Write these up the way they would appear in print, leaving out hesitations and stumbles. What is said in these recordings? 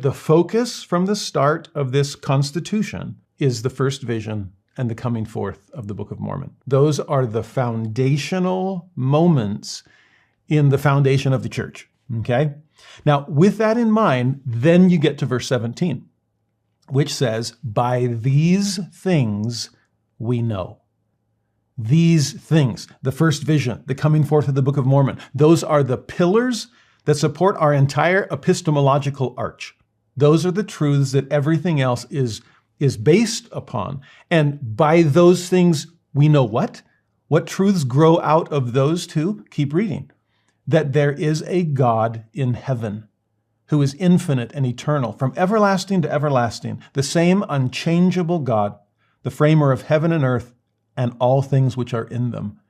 The focus from the start of this Constitution is the first vision and the coming forth of the Book of Mormon. Those are the foundational moments in the foundation of the church, okay? Now, with that in mind, then you get to verse 17, which says, by these things we know. These things, the first vision, the coming forth of the Book of Mormon, those are the pillars that support our entire epistemological arch. Those are the truths that everything else is based upon. And by those things, we know what? What truths grow out of those two? Keep reading. That there is a God in heaven who is infinite and eternal, from everlasting to everlasting, the same unchangeable God, the framer of heaven and earth and all things which are in them.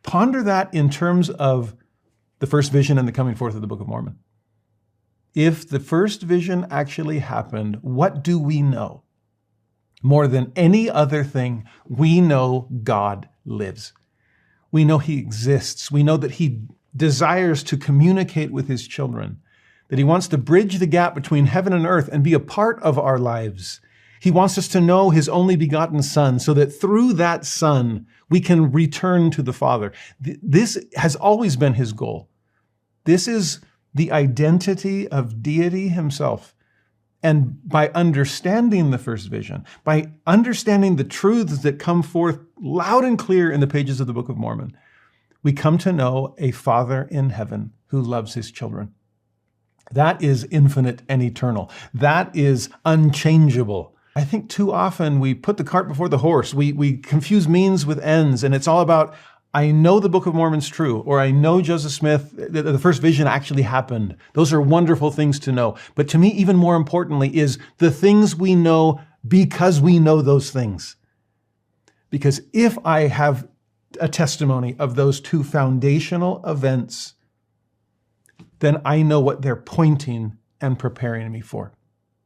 Ponder that in terms of the first vision and the coming forth of the Book of Mormon. If the first vision actually happened, what do we know? More than any other thing, we know God lives. We know he exists. We know that he desires to communicate with his children, that he wants to bridge the gap between heaven and earth and be a part of our lives. He wants us to know his only begotten Son so that through that Son, we can return to the Father. This has always been his goal. This is the identity of deity himself. And by understanding the first vision, by understanding the truths that come forth loud and clear in the pages of the Book of Mormon, we come to know a Father in heaven who loves his children. That is infinite and eternal. That is unchangeable. I think too often we put the cart before the horse. We confuse means with ends, and it's all about, I know the Book of Mormon's true, or I know Joseph Smith, the first vision actually happened. Those are wonderful things to know. But to me, even more importantly, is the things we know because we know those things. Because if I have a testimony of those two foundational events, then I know what they're pointing and preparing me for.